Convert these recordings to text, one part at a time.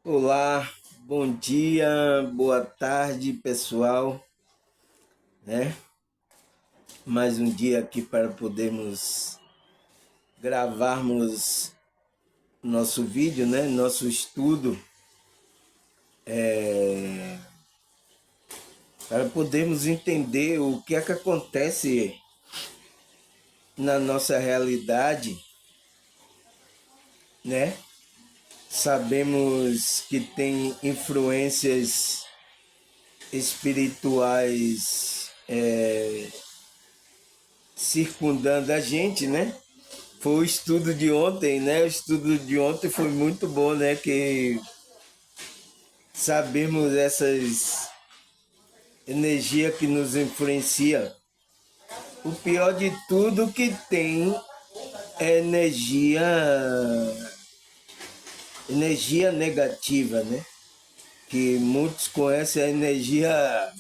Olá, bom dia, boa tarde, pessoal, né? Mais um dia aqui para podermos gravarmos nosso vídeo, né? Nosso estudo, para podermos entender o que é que acontece na nossa realidade, né? Sabemos que tem influências espirituais circundando a gente, né? Foi o estudo de ontem, né? O estudo de ontem foi muito bom, né? Que sabemos essas energias que nos influenciam. O pior de tudo que tem é energia negativa, né? Que muitos conhecem a energia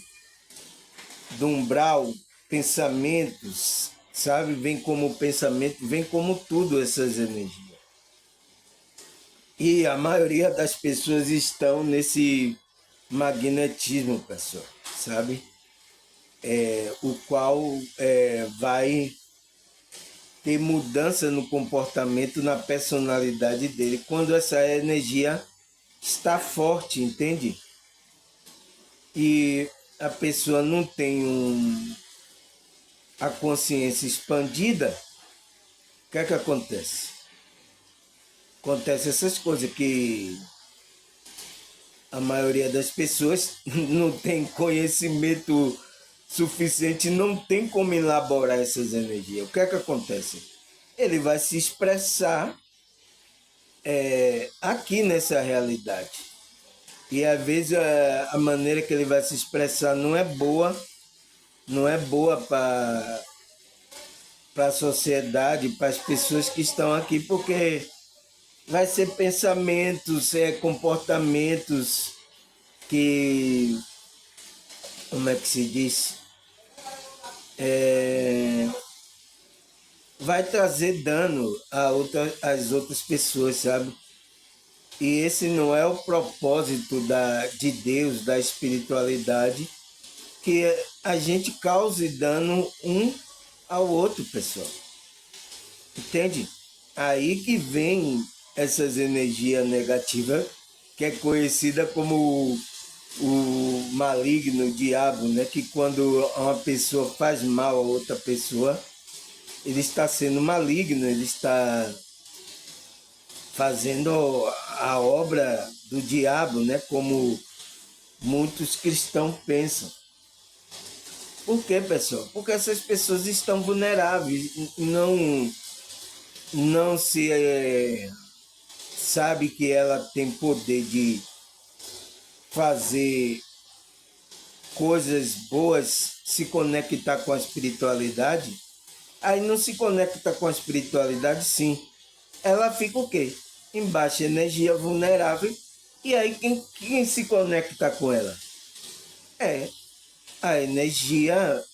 do umbral, pensamentos, sabe? Vem como pensamento, vem como tudo essas energias. E a maioria das pessoas estão nesse magnetismo, pessoal, sabe? O qual vai ter mudança no comportamento, na personalidade dele, quando essa energia está forte, entende? E a pessoa não tem a consciência expandida, o que é que acontece? Acontece essas coisas que a maioria das pessoas não tem conhecimento suficiente, não tem como elaborar essas energias. O que é que acontece? Ele vai se expressar aqui nessa realidade. E às vezes a maneira que ele vai se expressar não é boa, não é boa para a sociedade, para as pessoas que estão aqui, porque vai ser pensamentos, comportamentos que, como é que se diz? Vai trazer dano às outras pessoas, sabe? E esse não é o propósito de Deus, da espiritualidade, que a gente cause dano um ao outro, pessoal. Entende? Aí que vem essas energias negativas, que é conhecida como o maligno, o diabo, né? Que quando uma pessoa faz mal a outra pessoa, ele está sendo maligno, ele está fazendo a obra do diabo, né? Como muitos cristãos pensam. Por quê, pessoal? Porque essas pessoas estão vulneráveis, não se sabe que ela tem poder de fazer coisas boas, se conectar com a espiritualidade. Aí não se conecta com a espiritualidade, sim. Ela fica o quê? Em baixa energia, vulnerável. E aí quem se conecta com ela? É a energia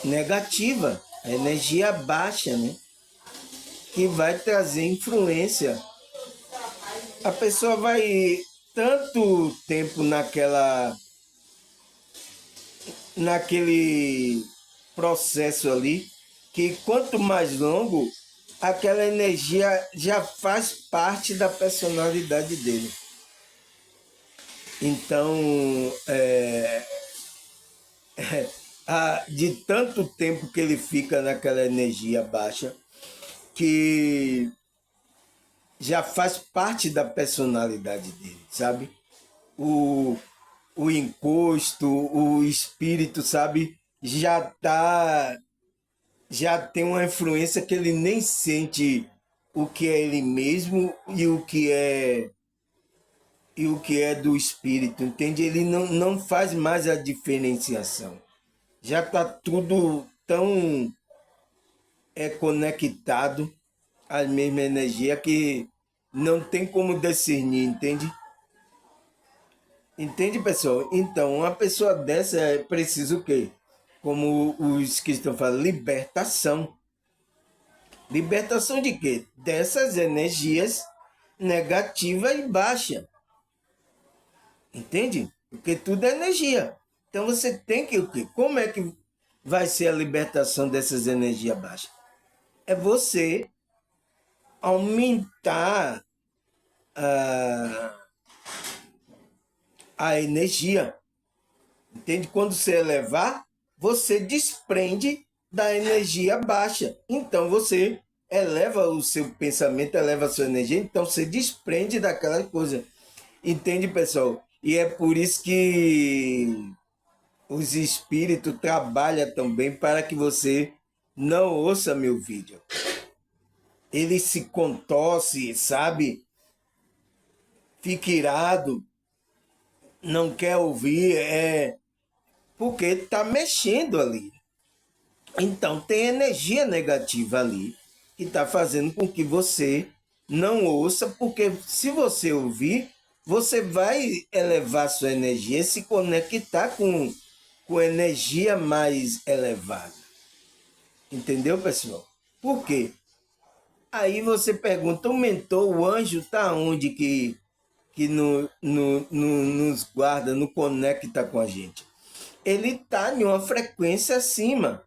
negativa, a energia baixa, né? Que vai trazer influência. A pessoa vai tanto tempo naquele processo ali, que quanto mais longo, aquela energia já faz parte da personalidade dele. Então, de tanto tempo que ele fica naquela energia baixa, que já faz parte da personalidade dele, sabe? O, o encosto, o espírito, sabe? Já tem uma influência que ele nem sente o que é ele mesmo e o que é do espírito, entende? Ele não faz mais a diferenciação. Já está tudo tão conectado à mesma energia que não tem como discernir, entende? Entende, pessoal? Então, uma pessoa dessa é preciso o quê? Como os cristãos falam, libertação. Libertação de quê? Dessas energias negativa e baixa. Entende? Porque tudo é energia. Então você tem que o quê? Como é que vai ser a libertação dessas energias baixas? É você aumentar a energia. Entende? Quando você elevar, você desprende da energia baixa. Então você eleva o seu pensamento, eleva a sua energia, então você desprende daquela coisa. Entende, pessoal? E é por isso que os espíritos trabalham também para que você não ouça meu vídeo. Ele se contorce, sabe? Fica irado, não quer ouvir, porque está mexendo ali. Então tem energia negativa ali que está fazendo com que você não ouça, porque se você ouvir, você vai elevar sua energia e se conectar com energia mais elevada. Entendeu, pessoal? Por quê? Aí você pergunta, o mentor, o anjo, está onde que nos guarda, nos conecta com a gente? Ele está em uma frequência acima.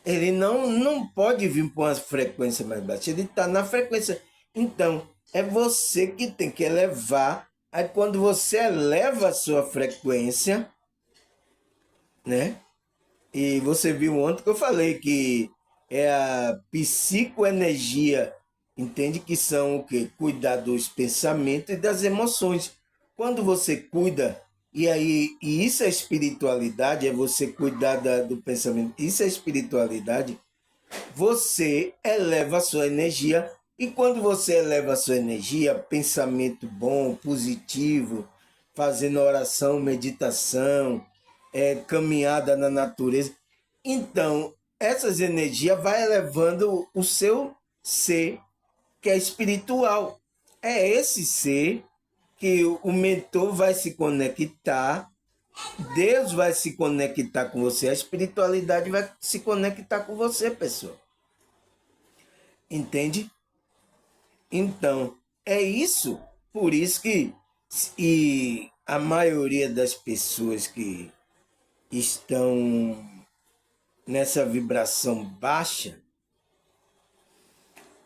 Ele não pode vir para uma frequência mais baixa, ele está na frequência. Então, é você que tem que elevar. Aí, quando você eleva a sua frequência, né? E você viu ontem que eu falei que é a psicoenergia, entende? Que são o quê? Cuidar dos pensamentos e das emoções. Quando você cuida, e isso é espiritualidade, é você cuidar do pensamento, isso é espiritualidade, você eleva a sua energia, e quando você eleva a sua energia, pensamento bom, positivo, fazendo oração, meditação, caminhada na natureza, então essas energias vai elevando o seu ser, que é espiritual. É esse ser que o mentor vai se conectar, Deus vai se conectar com você, a espiritualidade vai se conectar com você, pessoal. Entende? Então, é isso. Por isso que e a maioria das pessoas que estão nessa vibração baixa,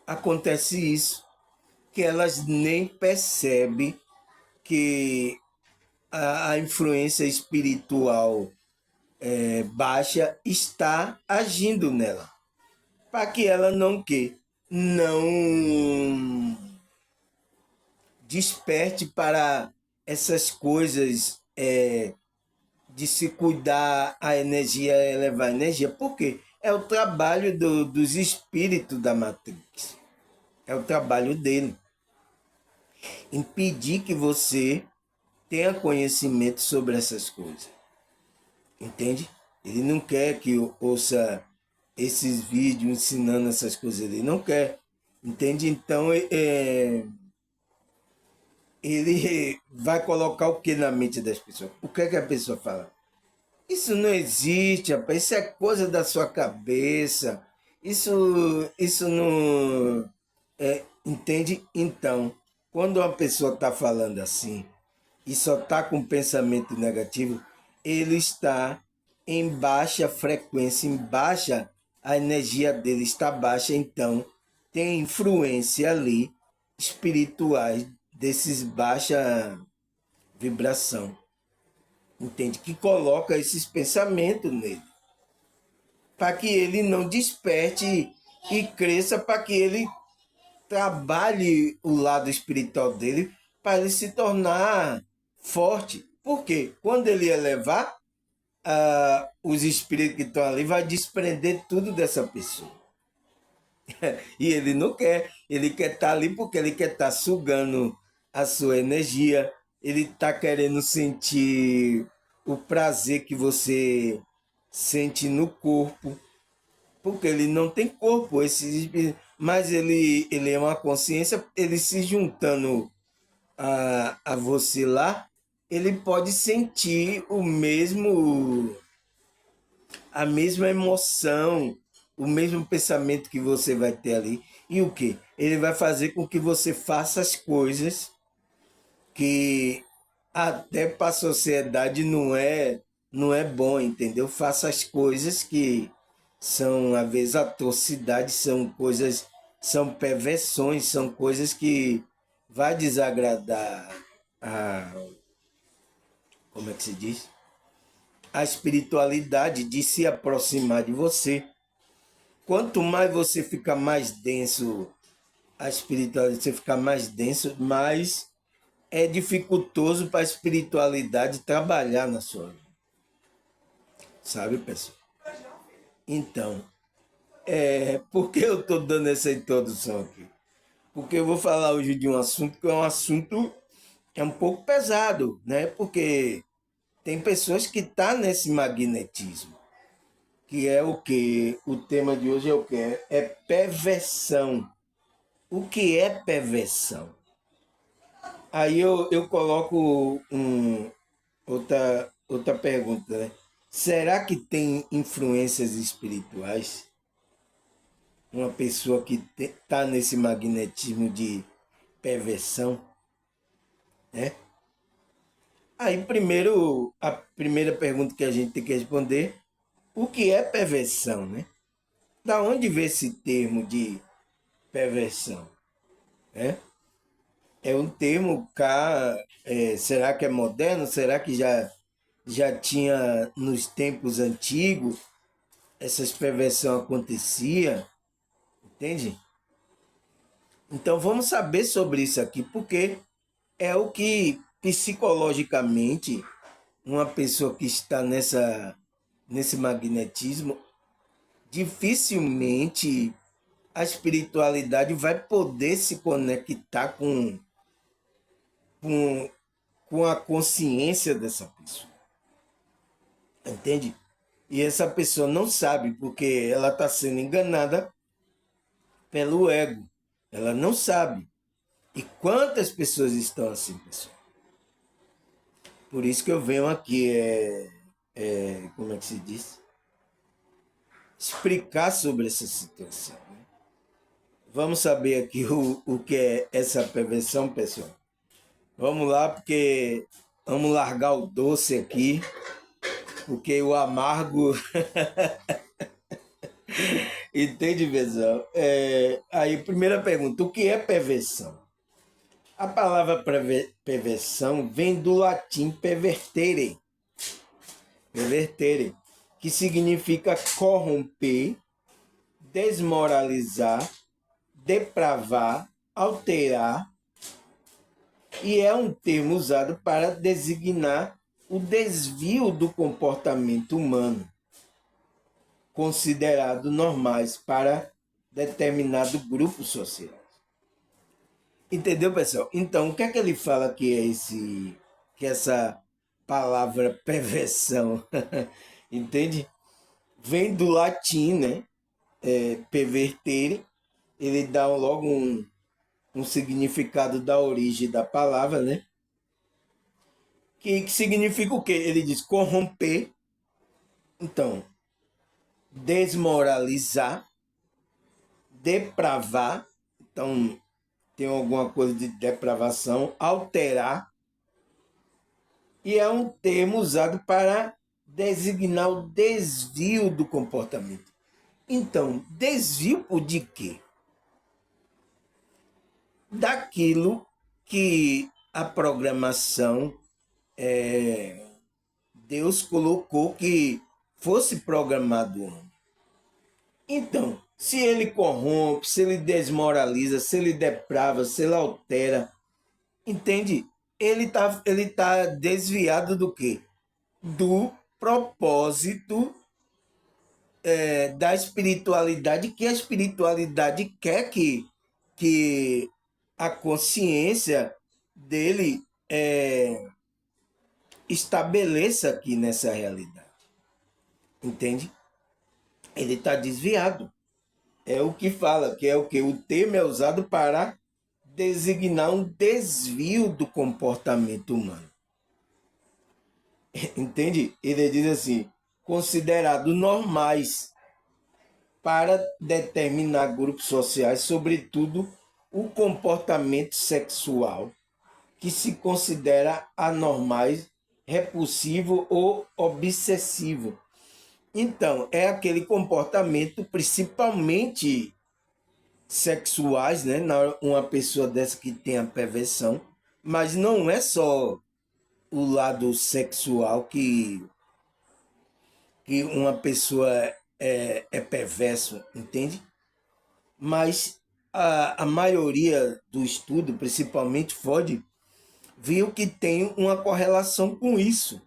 acontece isso, que elas nem percebem que a influência espiritual baixa está agindo nela, para que ela não desperte para essas coisas de se cuidar a energia, elevar a energia. Por quê? É o trabalho dos espíritos da Matrix. É o trabalho dele. Impedir que você tenha conhecimento sobre essas coisas. Entende? Ele não quer que eu ouça esses vídeos ensinando essas coisas. Ele não quer. Entende? Então, ele vai colocar o que na mente das pessoas? O que é que a pessoa fala? Isso não existe, rapaz. Isso é coisa da sua cabeça. Isso não. Entende? Então, quando uma pessoa está falando assim e só está com pensamento negativo, ele está em baixa frequência, em baixa, a energia dele está baixa, então tem influência ali espirituais desses baixa vibração. Entende? Que coloca esses pensamentos nele, para que ele não desperte e cresça, para que ele trabalhe o lado espiritual dele, para ele se tornar forte. Porque quando ele elevar, os espíritos que estão ali vai desprender tudo dessa pessoa. E ele não quer, ele quer estar ali porque ele quer estar sugando a sua energia, ele está querendo sentir o prazer que você sente no corpo, porque ele não tem corpo, mas ele é uma consciência, ele se juntando a você lá, ele pode sentir a mesma emoção, o mesmo pensamento que você vai ter ali. E o quê? Ele vai fazer com que você faça as coisas que até para a sociedade não é bom, entendeu? Faça as coisas que são, às vezes, atrocidades, são coisas, são perversões, são coisas que vai desagradar a, como é que se diz? A espiritualidade de se aproximar de você. Quanto mais você fica mais denso, a espiritualidade, você fica mais denso, mais é dificultoso para a espiritualidade trabalhar na sua vida. Sabe, pessoal? Então, por que eu estou dando essa introdução aqui? Porque eu vou falar hoje de um assunto que é um assunto um pouco pesado, né? Porque tem pessoas que estão nesse magnetismo, que é o que? O tema de hoje é o que? É perversão. O que é perversão? Aí eu coloco outra pergunta, né? Será que tem influências espirituais? Uma pessoa que está nesse magnetismo de perversão, né? Aí primeiro, a primeira pergunta que a gente tem que responder, o que é perversão, né? Da onde vem esse termo de perversão, né? É um termo cá, será que é moderno? Será que já tinha nos tempos antigos essas perversões acontecia, entende? Então vamos saber sobre isso aqui, porque é o que psicologicamente uma pessoa que está nesse magnetismo, dificilmente a espiritualidade vai poder se conectar com, com a consciência dessa pessoa. Entende? E essa pessoa não sabe, porque ela está sendo enganada pelo ego. Ela não sabe. E quantas pessoas estão assim, pessoal? Por isso que eu venho aqui, como é que se diz? Explicar sobre essa situação. Né? Vamos saber aqui o que é essa perversão, pessoal. Vamos lá, porque vamos largar o doce aqui, porque o amargo. Entende, pessoal? Aí, primeira pergunta: o que é perversão? A palavra perversão vem do latim pervertere, pervertere, que significa corromper, desmoralizar, depravar, alterar, e é um termo usado para designar o desvio do comportamento humano, considerado normais para determinado grupo social. Entendeu, pessoal? Então, o que é que ele fala que essa palavra perversão, entende? Vem do latim, né? Pervertere, ele dá logo um significado da origem da palavra, né? Que significa o quê? Ele diz corromper, então, desmoralizar, depravar, então tem alguma coisa de depravação, alterar, e é um termo usado para designar o desvio do comportamento. Então, desvio de quê? Daquilo que a programação Deus colocou que fosse programado o homem. Então, se ele corrompe, se ele desmoraliza, se ele deprava, se ele altera, entende? Ele tá desviado do quê? Do propósito da espiritualidade, que a espiritualidade quer que a consciência dele estabeleça aqui nessa realidade. Entende? Ele está desviado. É o que fala, que é o que? O termo é usado para designar um desvio do comportamento humano. Entende? Ele diz assim, considerado normais para determinar grupos sociais, sobretudo o comportamento sexual, que se considera anormais, repulsivo ou obsessivo. Então, é aquele comportamento principalmente sexuais, né? Uma pessoa dessa que tem a perversão, mas não é só o lado sexual que uma pessoa é perverso, entende? Mas a maioria do estudo, principalmente Freud, viu que tem uma correlação com isso,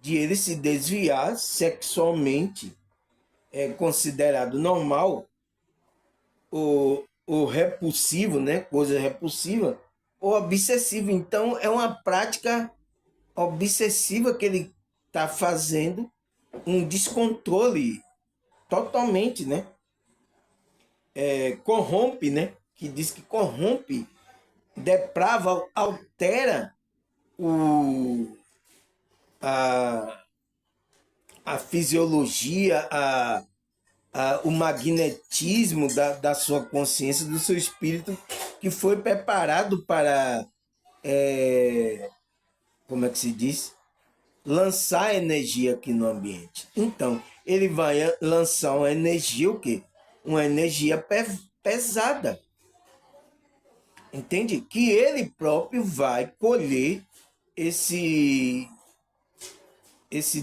de ele se desviar sexualmente, é considerado normal, o repulsivo, né? Coisa repulsiva, ou obsessivo. Então, é uma prática obsessiva que ele está fazendo, um descontrole totalmente, né? Corrompe, né? Que diz que corrompe, deprava, altera o, a, a fisiologia, o magnetismo da sua consciência, do seu espírito, que foi preparado para, como é que se diz? Lançar energia aqui no ambiente. Então, ele vai lançar uma energia, o quê? Uma energia pesada. Entende? Que ele próprio vai colher esse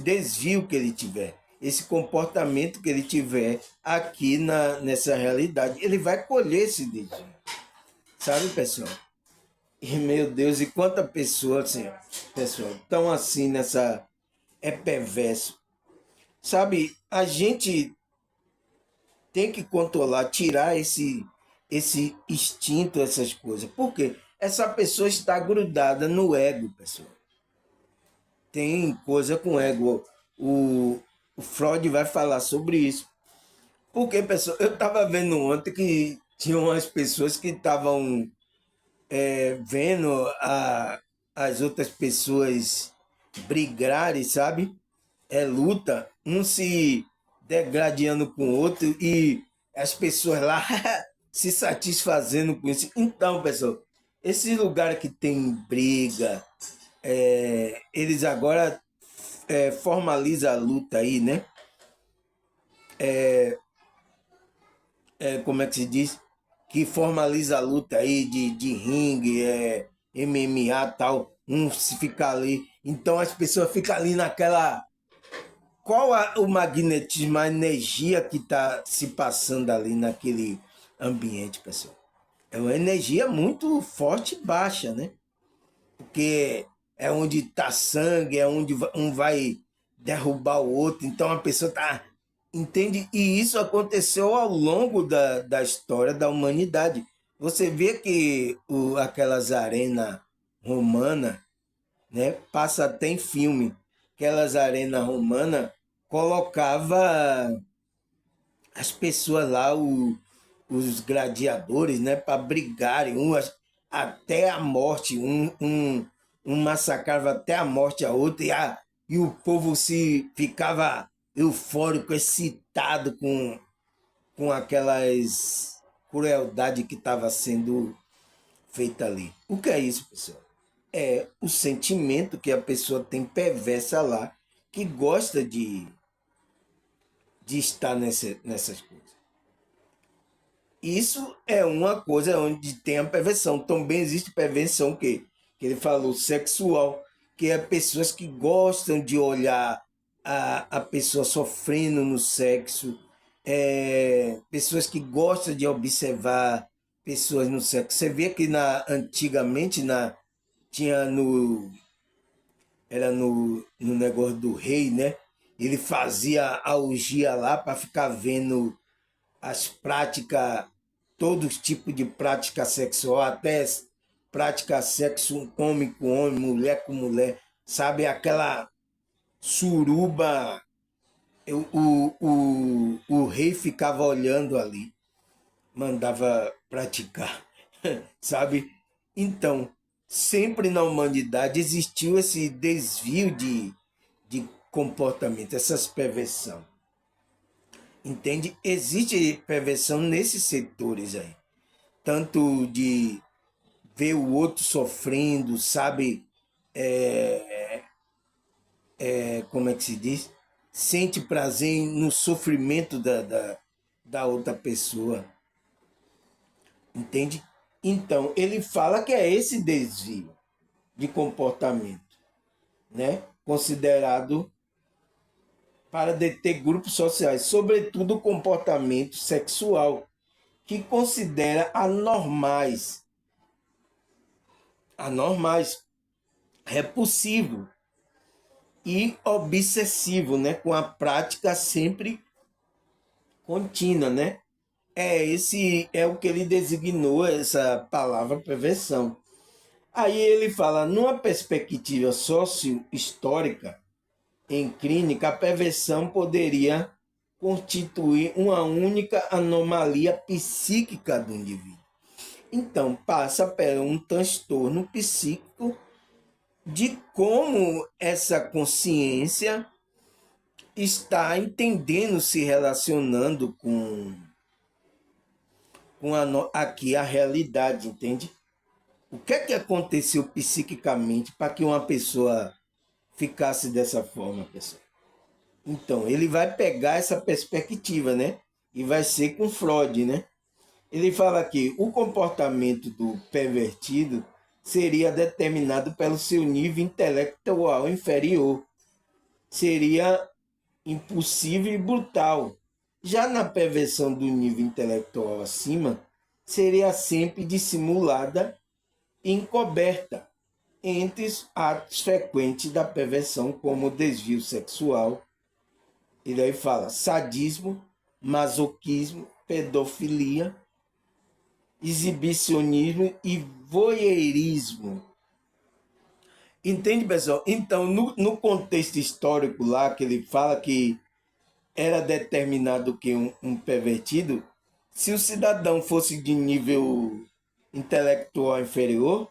desvio que ele tiver, esse comportamento que ele tiver aqui nessa realidade. Ele vai colher esse desvio. Sabe, pessoal? E, meu Deus, e quanta pessoa, assim, pessoal, tão assim nessa... É perverso. Sabe, a gente tem que controlar, tirar esse instinto, essas coisas. Por quê? Essa pessoa está grudada no ego, pessoal. Tem coisa com ego. O Freud vai falar sobre isso. Porque, pessoal, eu estava vendo ontem que tinha umas pessoas que estavam vendo as outras pessoas brigarem, sabe? É luta, um se degradando com o outro e as pessoas lá se satisfazendo com isso. Então, pessoal, esse lugar que tem briga, eles agora formalizam a luta aí, né? Como é que se diz? Que formaliza a luta aí de ringue, MMA e tal, um se ficar ali. Então as pessoas ficam ali naquela. Qual o magnetismo, a energia que está se passando ali naquele ambiente, pessoal? É uma energia muito forte e baixa, né? Porque é onde está sangue, é onde um vai derrubar o outro, então a pessoa está. Entende? E isso aconteceu ao longo da história da humanidade. Você vê que aquelas arenas romanas, né? Passa até em filme, aquelas arenas romanas colocava as pessoas lá, os gladiadores, né, para brigarem umas até a morte, um massacrava até a morte a outro, e o povo se ficava eufórico, excitado com aquelas crueldade que estava sendo feita ali. O que é isso, pessoal? É o sentimento que a pessoa tem perversa lá, que gosta de estar nessas coisas. Isso é uma coisa onde tem a perversão. Também existe perversão que ele falou, sexual, que é pessoas que gostam de olhar a pessoa sofrendo no sexo, pessoas que gostam de observar pessoas no sexo. Você vê que antigamente tinha era no negócio do rei, né? Ele fazia a orgia lá para ficar vendo as práticas, todos os tipos de prática sexual, até prática sexo homem com homem, mulher com mulher, sabe? Aquela suruba, o rei ficava olhando ali, mandava praticar, sabe? Então, sempre na humanidade existiu esse desvio de comportamento, essas perversão. Entende? Existe perversão nesses setores aí. Tanto de ver o outro sofrendo, sabe? Como é que se diz? Sente prazer no sofrimento da outra pessoa. Entende? Então, ele fala que é esse desvio de comportamento, né? Considerado para deter grupos sociais, sobretudo o comportamento sexual, que considera anormais, repulsivo e obsessivo, né? Com a prática sempre contínua, né? Esse é o que ele designou essa palavra perversão. Aí ele fala, numa perspectiva socio-histórica, em clínica, a perversão poderia constituir uma única anomalia psíquica do indivíduo. Então, passa por um transtorno psíquico de como essa consciência está entendendo, se relacionando com aqui a realidade, entende? O que é que aconteceu psiquicamente para que uma pessoa ficasse dessa forma, pessoal? Então, ele vai pegar essa perspectiva, né? E vai ser com Freud, né? Ele fala que o comportamento do pervertido seria determinado pelo seu nível intelectual inferior. Seria impulsivo e brutal. Já na perversão do nível intelectual acima, seria sempre dissimulada e encoberta entre os atos frequentes da perversão, como desvio sexual. E daí fala sadismo, masoquismo, pedofilia, exibicionismo e voyeurismo. Entende, pessoal? Então, no contexto histórico lá, que ele fala que era determinado que um pervertido, se o cidadão fosse de nível intelectual inferior,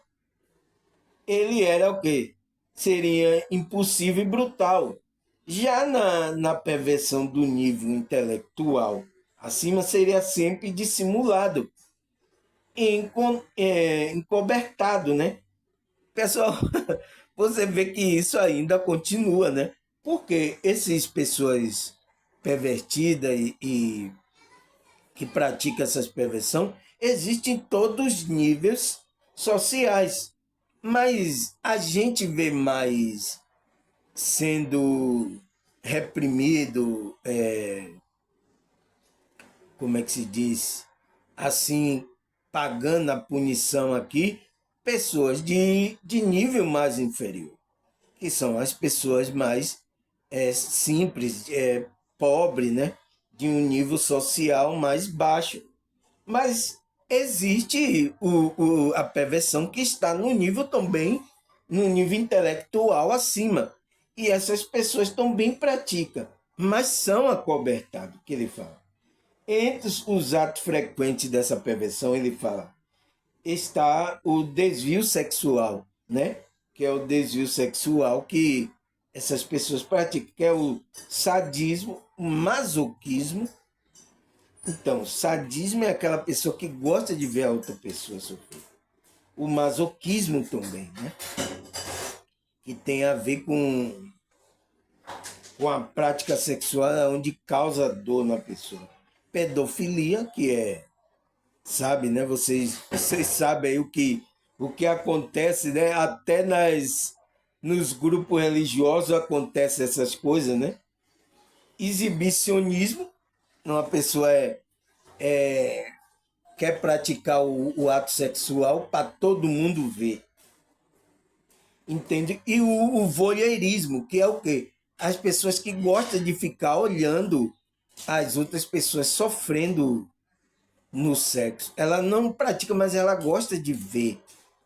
ele era o quê? Seria impulsivo e brutal. Já na perversão do nível intelectual acima, seria sempre dissimulado, encobertado, né? Pessoal, você vê que isso ainda continua, né? Porque essas pessoas pervertidas e que praticam essas perversões existem em todos os níveis sociais. Mas a gente vê mais sendo reprimido, como é que se diz? Assim, pagando a punição aqui, pessoas de nível mais inferior, que são as pessoas mais simples, pobres, né? De um nível social mais baixo. Mas existe a perversão que está no nível também, no nível intelectual acima. E essas pessoas também praticam, mas são acobertados, que ele fala. Entre os atos frequentes dessa perversão, ele fala, está o desvio sexual, né? Que é o desvio sexual que essas pessoas praticam, que é o sadismo, o masoquismo. Então, sadismo é aquela pessoa que gosta de ver a outra pessoa sofrer. O masoquismo também, né? Que tem a ver com a prática sexual onde causa dor na pessoa. Pedofilia, que é, sabe, né? Vocês sabem aí o que acontece, né? Até nos grupos religiosos acontecem essas coisas, né? Exibicionismo, uma pessoa quer praticar o ato sexual para todo mundo ver. Entende? E o voyeurismo, que é o quê? As pessoas que gostam de ficar olhando as outras pessoas sofrendo no sexo. Ela não pratica, mas ela gosta de ver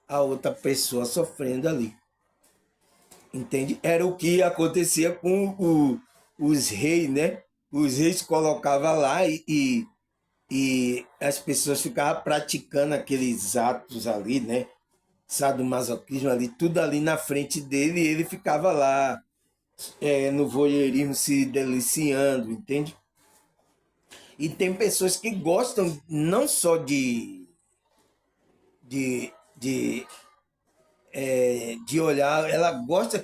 a outra pessoa sofrendo ali. Entende? Era o que acontecia com os reis, né? Os reis colocavam lá e as pessoas ficavam praticando aqueles atos ali, né? Sadomasoquismo ali, tudo ali na frente dele e ele ficava lá no voyeurismo se deliciando, entende? E tem pessoas que gostam não só de, de, de olhar, ela gosta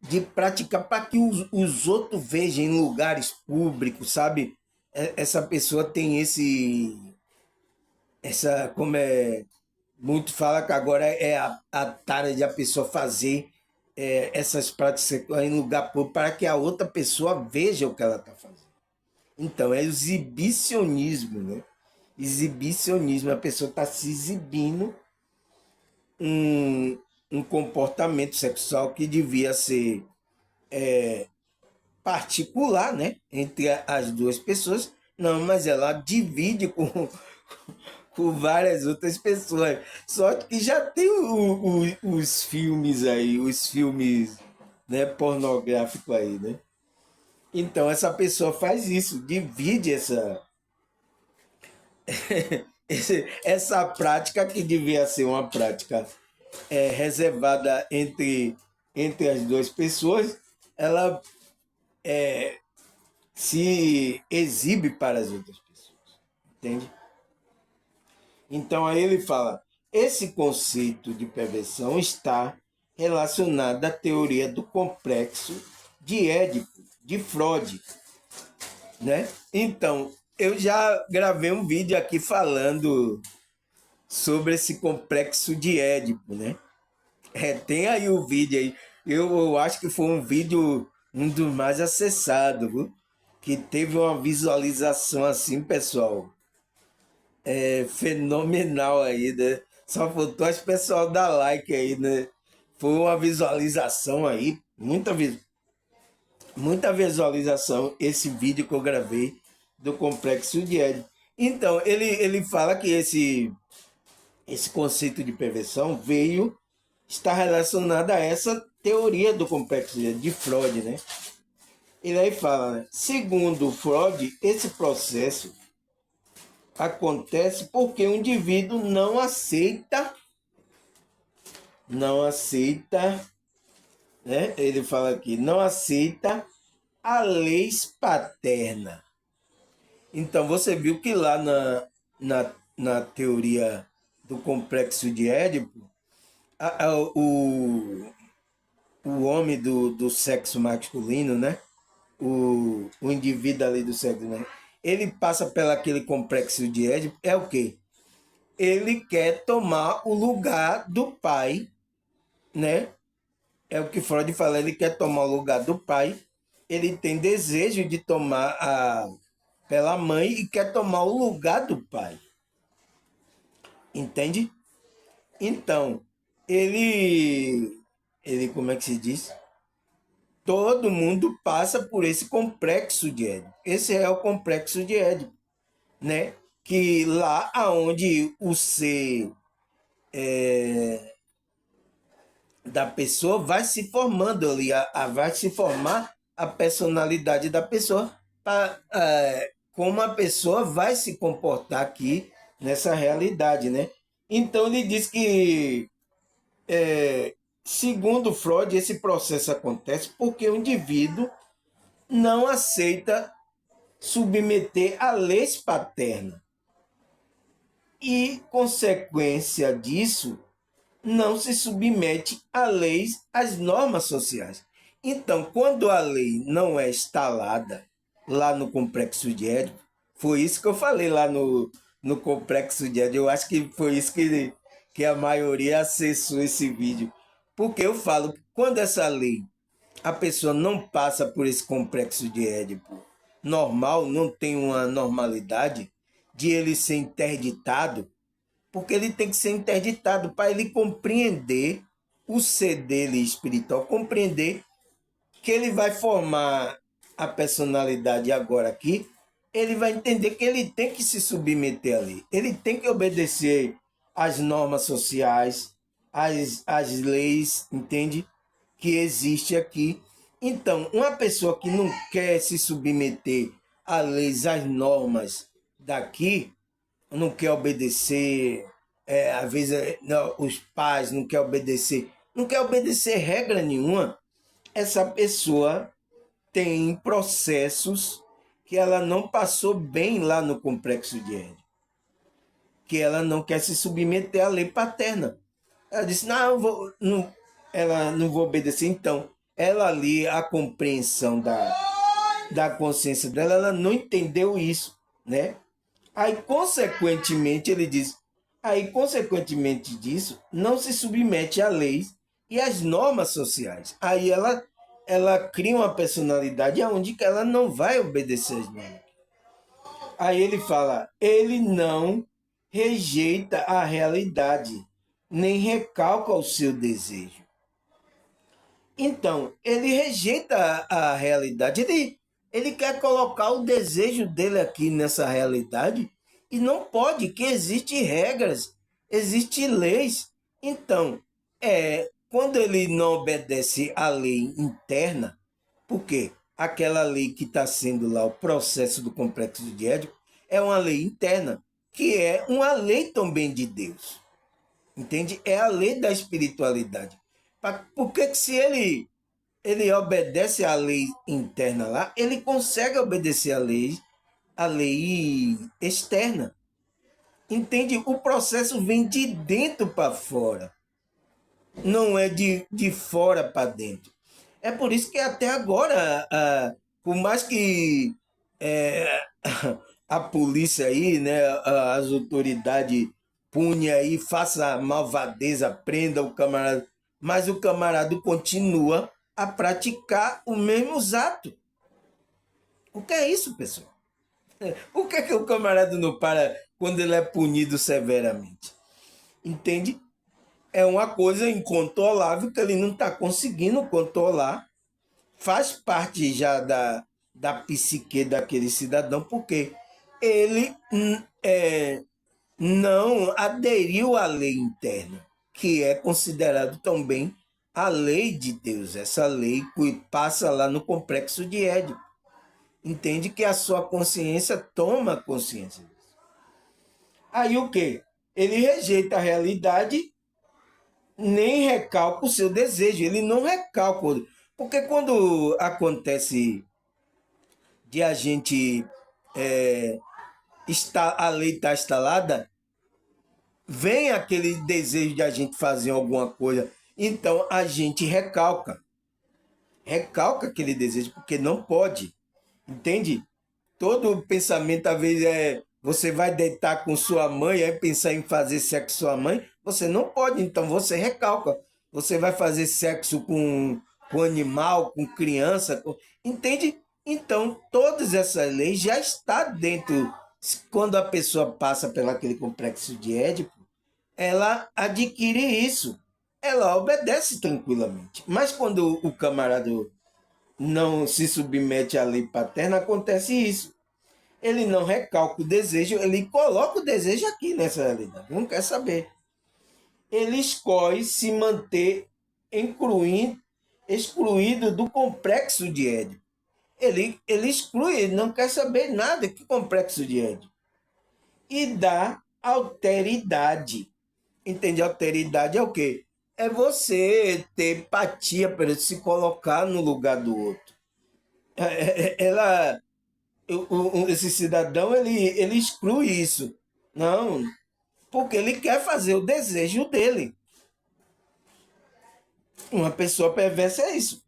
de praticar para que os outros vejam em lugares públicos, sabe? Essa pessoa tem como é, muito fala que agora é a tara de a pessoa fazer essas práticas sexuais em lugar público para que a outra pessoa veja o que ela está fazendo. Então, é exibicionismo, né? Exibicionismo, a pessoa está se exibindo um, um comportamento sexual que devia ser particular, né? Entre as duas pessoas. Não, mas ela divide com várias outras pessoas. Só que já tem os filmes aí, os filmes, né, pornográficos aí, né? Então essa pessoa faz isso, divide essa prática que devia ser uma prática reservada entre as duas pessoas, ela se exibe para as outras pessoas, entende? Então aí ele fala, esse conceito de perversão está relacionado à teoria do complexo de Édipo, de Freud, né? Então, eu já gravei um vídeo aqui falando sobre esse complexo de Édipo, né? Tem aí o vídeo aí. Eu acho que foi um vídeo um dos mais acessados, viu? Que teve uma visualização assim, pessoal, fenomenal aí, né? Só faltou as pessoal dar like aí, né? Foi uma visualização aí, muita visualização esse vídeo que eu gravei do Complexo de Édipo. Então, ele fala que esse conceito de perversão está relacionado a essa teoria do complexo de Freud, né? Ele aí fala, né? Segundo Freud, esse processo acontece porque o indivíduo não aceita, né? Ele fala aqui, não aceita a lei paterna. Então você viu que lá na teoria do complexo de Édipo, o homem do sexo masculino, né? O indivíduo ali do sexo, né? Ele passa pelo aquele complexo de Édipo, é o quê? Ele quer tomar o lugar do pai, né? É o que Freud fala, ele quer tomar o lugar do pai, ele tem desejo de tomar pela mãe e quer tomar o lugar do pai. Entende? Então, como é que se diz? Todo mundo passa por esse complexo de Édipo. Esse é o complexo de Édipo, né? Que lá aonde o ser da pessoa vai se formando ali, vai se formar a personalidade da pessoa, como a pessoa vai se comportar aqui nessa realidade, né? Então ele diz que, segundo Freud, esse processo acontece porque o indivíduo não aceita submeter a lei paterna. E, consequência disso, não se submete a leis, às normas sociais. Então, quando a lei não é instalada lá no Complexo de Édipo, foi isso que eu falei lá no Complexo de Édipo, eu acho que foi isso que a maioria acessou esse vídeo. Porque eu falo que quando essa lei, a pessoa não passa por esse Complexo de Édipo normal, não tem uma normalidade de ele ser interditado, porque ele tem que ser interditado para ele compreender o ser dele espiritual, compreender que ele vai formar a personalidade agora aqui, ele vai entender que ele tem que se submeter ali, ele tem que obedecer às normas sociais, às leis, entende? Que existe aqui. Então, uma pessoa que não quer se submeter às leis, às normas daqui, não quer obedecer, às vezes não, os pais não quer obedecer regra nenhuma, essa pessoa tem processos que ela não passou bem lá no complexo de Édipo, que ela não quer se submeter à lei paterna. Ela disse, não, ela não vou obedecer. Então, ela ali, a compreensão da consciência dela, ela não entendeu isso, né? Aí, consequentemente, ele diz, aí, consequentemente disso, não se submete a leis e às normas sociais. Aí ela cria uma personalidade onde que ela não vai obedecer às normas. Aí ele fala, ele não rejeita a realidade, nem recalca o seu desejo. Então, ele rejeita a realidade, ele quer colocar o desejo dele aqui nessa realidade e não pode, que existem regras, existem leis. Então, quando ele não obedece à lei interna, por quê? Aquela lei que está sendo lá o processo do complexo de Édipo é uma lei interna, que é uma lei também de Deus. Entende? É a lei da espiritualidade. Porque se ele obedece à lei interna lá, ele consegue obedecer à lei externa. Entende? O processo vem de dentro para fora, não é de fora para dentro. É por isso que até agora, por mais que é, a polícia aí, né, as autoridades punha aí, faça a malvadeza, prenda o camarada, mas o camarada continua a praticar os mesmos atos. O que é isso, pessoal? Por que o camarada não para quando ele é punido severamente? Entende? É uma coisa incontrolável que ele não está conseguindo controlar. Faz parte já da psique daquele cidadão, porque ele não aderiu à lei interna, que é considerado também a lei de Deus, essa lei que passa lá no complexo de Édipo. Entende que a sua consciência toma consciência disso. Aí o quê? Ele rejeita a realidade, nem recalca o seu desejo, ele não recalca. Porque quando acontece de a gente a lei está instalada, vem aquele desejo de a gente fazer alguma coisa, então a gente recalca aquele desejo, porque não pode, entende? Todo pensamento, às vezes, você vai deitar com sua mãe, aí pensar em fazer sexo com sua mãe, você não pode, então você recalca. Você vai fazer sexo com animal, com criança, entende? Então, todas essas leis já estão dentro. Quando a pessoa passa pelo aquele complexo de Édipo, ela adquire isso. Ela obedece tranquilamente. Mas quando o camarada não se submete à lei paterna, acontece isso. Ele não recalca o desejo, ele coloca o desejo aqui nessa realidade. Não quer saber. Ele escolhe se manter excluído do complexo de Édipo. Ele exclui, ele não quer saber nada que complexo de Édipo. E dá alteridade. Entende? Alteridade é o quê? É você ter empatia para se colocar no lugar do outro. Ela, esse cidadão, ele exclui isso. Não, porque ele quer fazer o desejo dele. Uma pessoa perversa é isso.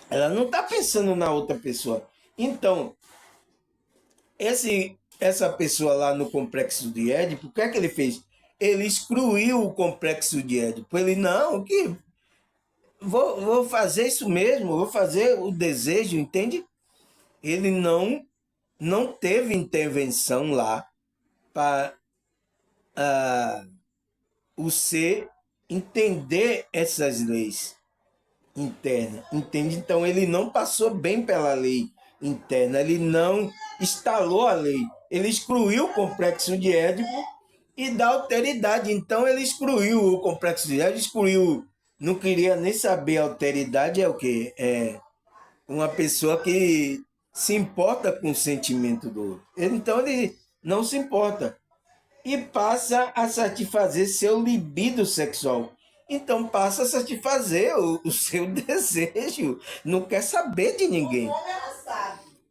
Ela não está pensando na outra pessoa. Então, essa pessoa lá no complexo de Édipo, o que é que ele fez? Ele excluiu o complexo de Édipo. Ele, não, que vou fazer isso mesmo, vou fazer o desejo, entende? Ele não teve intervenção lá para o ser entender essas leis internas, entende? Então ele não passou bem pela lei interna, ele não instalou a lei, ele excluiu o complexo de Édipo e dá alteridade. Então ele excluiu o complexo de Édipo, não queria nem saber. A alteridade é o quê? É uma pessoa que se importa com o sentimento do outro. Então ele não se importa e passa a satisfazer seu libido sexual. Então passa a satisfazer o seu desejo, não quer saber de ninguém.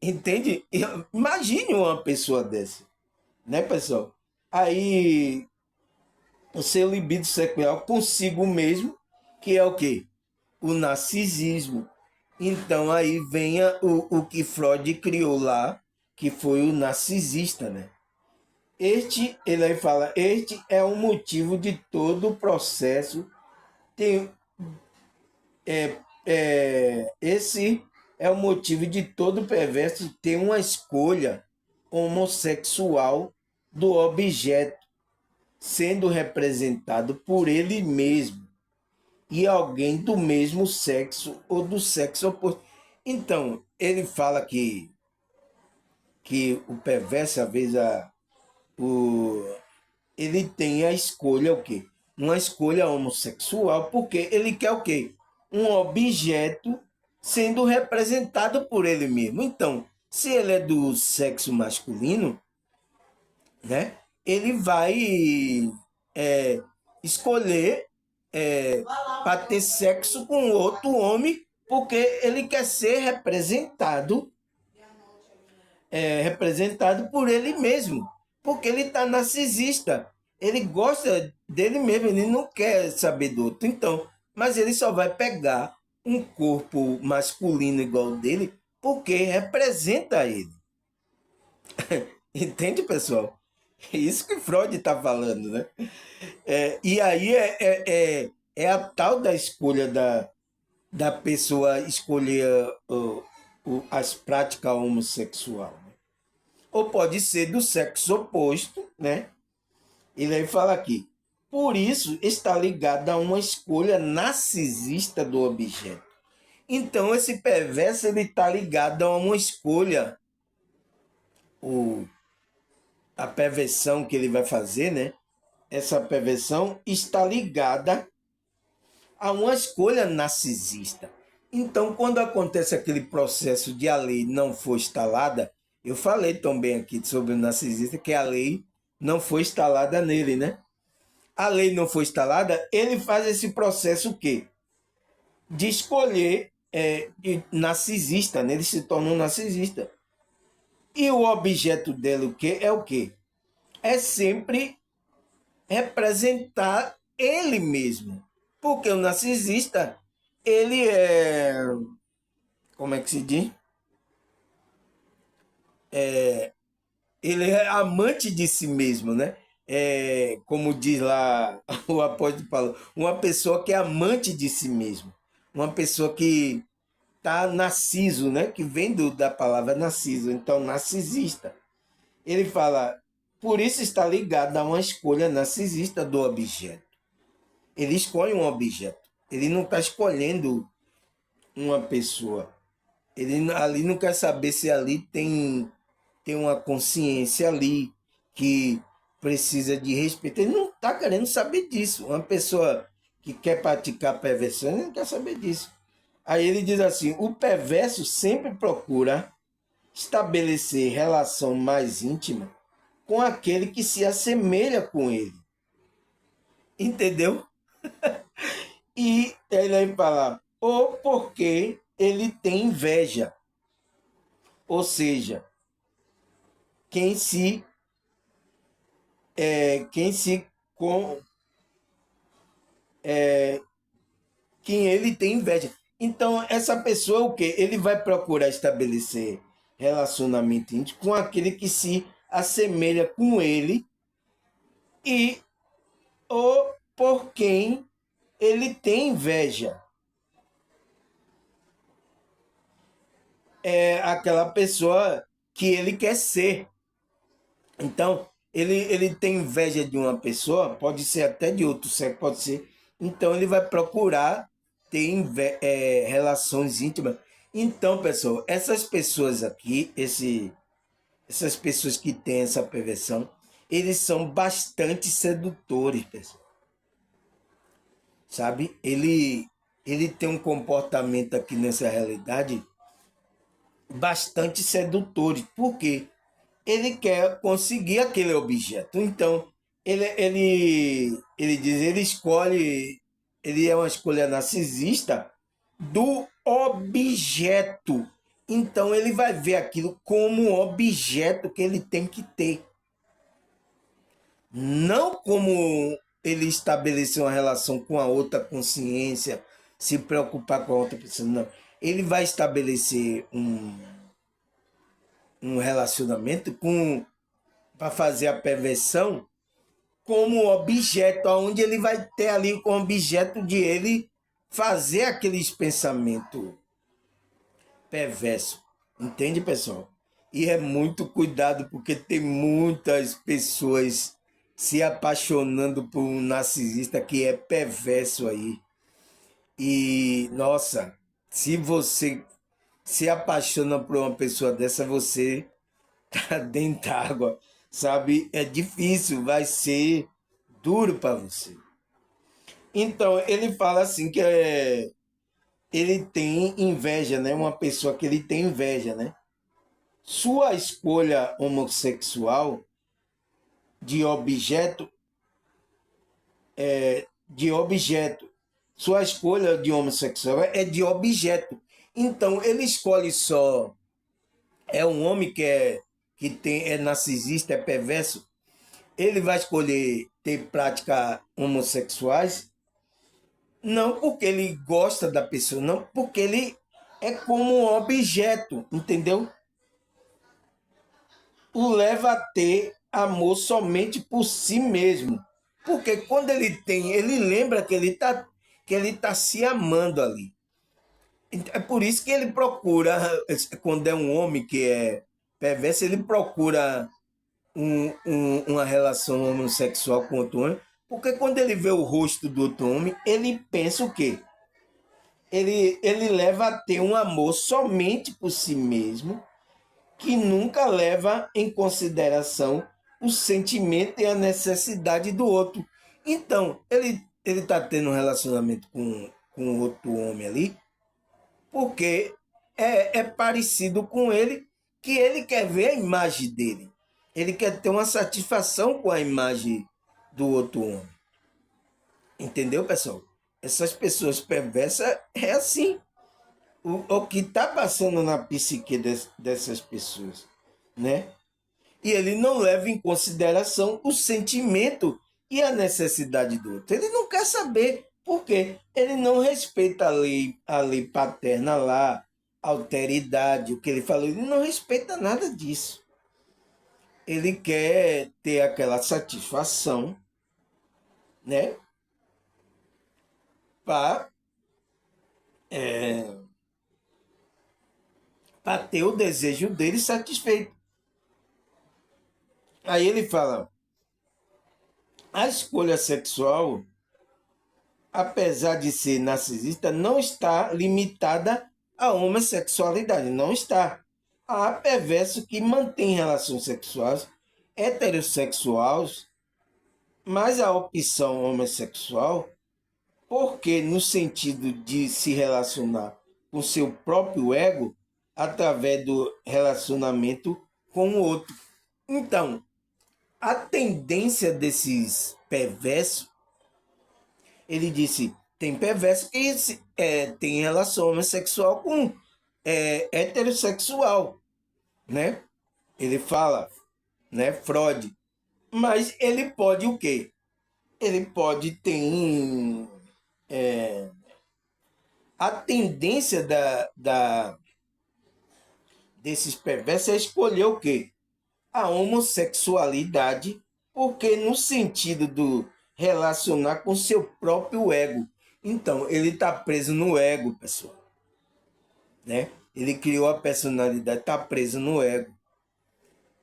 Entende? Imagine uma pessoa dessa, né, pessoal? Aí o seu libido sexual consigo mesmo, que é o quê? O narcisismo. Então aí vem o que Freud criou lá, que foi o narcisista, né? Ele aí fala, este é o motivo de todo o processo. Tem, esse é o motivo de todo perverso ter uma escolha homossexual do objeto, sendo representado por ele mesmo e alguém do mesmo sexo ou do sexo oposto. Então, ele fala que o perverso, às vezes, o, ele tem a escolha o quê? Uma escolha homossexual, porque ele quer o quê? Um objeto sendo representado por ele mesmo. Então, se ele é do sexo masculino, né? Ele vai é, escolher para ter sexo com outro homem, porque ele quer ser representado por ele mesmo, porque ele está narcisista. Ele gosta dele mesmo, ele não quer saber do outro. Então, mas ele só vai pegar um corpo masculino igual dele porque representa ele. Entende, pessoal? É isso que Freud está falando, né? E aí é a tal da escolha da pessoa escolher as práticas homossexual. Né? Ou pode ser do sexo oposto, né? Ele aí fala aqui. Por isso está ligado a uma escolha narcisista do objeto. Então esse perverso ele está ligado a uma escolha, o, a perversão que ele vai fazer, né? Essa perversão está ligada a uma escolha narcisista. Então, quando acontece aquele processo de a lei não foi instalada, eu falei também aqui sobre o narcisista que a lei não foi instalada nele, né? A lei não foi instalada, ele faz esse processo o quê? De escolher de narcisista, né? Ele se torna um narcisista. E o objeto dele o quê? É o quê? É sempre representar ele mesmo. Porque o narcisista, ele é, como é que se diz? Ele é amante de si mesmo, né? Como diz lá o apóstolo Paulo, uma pessoa que é amante de si mesmo. Uma pessoa que tá narciso, né? Que vem da palavra narciso, então narcisista. Ele fala, por isso está ligado a uma escolha narcisista do objeto. Ele escolhe um objeto. Ele não está escolhendo uma pessoa. Ele ali não quer saber se ali tem uma consciência ali que precisa de respeito. Ele não está querendo saber disso. Uma pessoa que quer praticar perversão, ele não quer saber disso. Aí ele diz assim: o perverso sempre procura estabelecer relação mais íntima com aquele que se assemelha com ele. Entendeu? E ele vai falar, ou porque ele tem inveja. Ou seja, quem se quem se com quem ele tem inveja. Então essa pessoa o que ele vai procurar estabelecer relacionamento íntimo com aquele que se assemelha com ele e ou por quem ele tem inveja. É aquela pessoa que ele quer ser. Então, ele tem inveja de uma pessoa, pode ser até de outro sexo, pode ser. Então, ele vai procurar ter relações íntimas. Então, pessoal, essas pessoas aqui, essas pessoas que têm essa perversão, eles são bastante sedutores, pessoal. Sabe? Ele tem um comportamento aqui nessa realidade bastante sedutor. Por quê? Ele quer conseguir aquele objeto. Então, ele diz, ele escolhe, ele é uma escolha narcisista do objeto Então ele vai ver aquilo como um objeto que ele tem que ter. Não como ele estabelecer uma relação com a outra consciência, se preocupar com a outra pessoa, não. Ele vai estabelecer um relacionamento com para fazer a perversão como objeto, onde ele vai ter ali como objeto de ele fazer aqueles pensamentos perversos. Entende, pessoal? E é muito cuidado, porque tem muitas pessoas se apaixonando por um narcisista que é perverso aí. E, nossa, se você se apaixona por uma pessoa dessa, você tá dentro d'água, sabe? É difícil, vai ser duro para você. Então, ele fala assim que ele tem inveja, né? Uma pessoa que ele tem inveja, né? Sua escolha homossexual de objeto, de objeto. Sua escolha de homossexual é de objeto. Então, ele escolhe só. É um homem é narcisista, é perverso. Ele vai escolher ter práticas homossexuais, não porque ele gosta da pessoa, não porque ele é como um objeto, entendeu? O leva a ter amor somente por si mesmo. Porque quando ele tem, ele lembra que ele tá se amando ali. É por isso que ele procura, quando é um homem que é perverso, ele procura uma relação homossexual com outro homem, porque quando ele vê o rosto do outro homem, ele pensa o quê? Ele leva a ter um amor somente por si mesmo, que nunca leva em consideração o sentimento e a necessidade do outro. Então, ele está tendo um relacionamento com outro homem ali, porque é parecido com ele, que ele quer ver a imagem dele. Ele quer ter uma satisfação com a imagem do outro homem. Entendeu, pessoal? Essas pessoas perversas é assim. O que está passando na psique dessas pessoas, né? E ele não leva em consideração o sentimento e a necessidade do outro. Ele não quer saber por quê. Ele não respeita a lei paterna lá, a alteridade, o que ele falou. Ele não respeita nada disso. Ele quer ter aquela satisfação, né? Para ter o desejo dele satisfeito. Aí ele fala: a escolha sexual, apesar de ser narcisista, não está limitada à homossexualidade. Não está. Há perverso que mantém relações sexuais heterossexuais, mas a opção homossexual, porque no sentido de se relacionar com seu próprio ego através do relacionamento com o outro. Então, a tendência desses perversos, ele disse, tem perverso que tem relação homossexual com heterossexual, né? Ele fala, né, Freud. Mas ele pode o quê? Ele pode ter a tendência desses perversos é escolher o quê? A homossexualidade, porque no sentido do relacionar com seu próprio ego. Então, ele está preso no ego, pessoal. Né? Ele criou a personalidade, está preso no ego.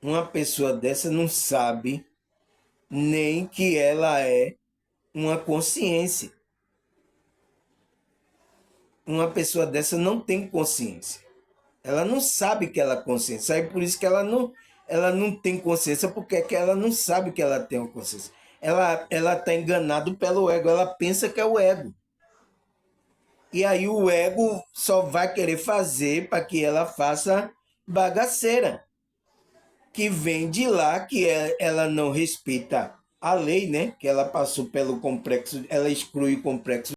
Uma pessoa dessa não sabe nem que ela é uma consciência. Uma pessoa dessa não tem consciência. Ela não sabe que ela é consciência. Aí por isso que ela não tem consciência, porque é que ela não sabe que ela tem uma consciência. Ela está enganada pelo ego. Ela pensa que é o ego. E aí o ego só vai querer fazer para que ela faça bagaceira. Que vem de lá, que ela não respeita a lei, né? Que ela passou pelo complexo, ela exclui o complexo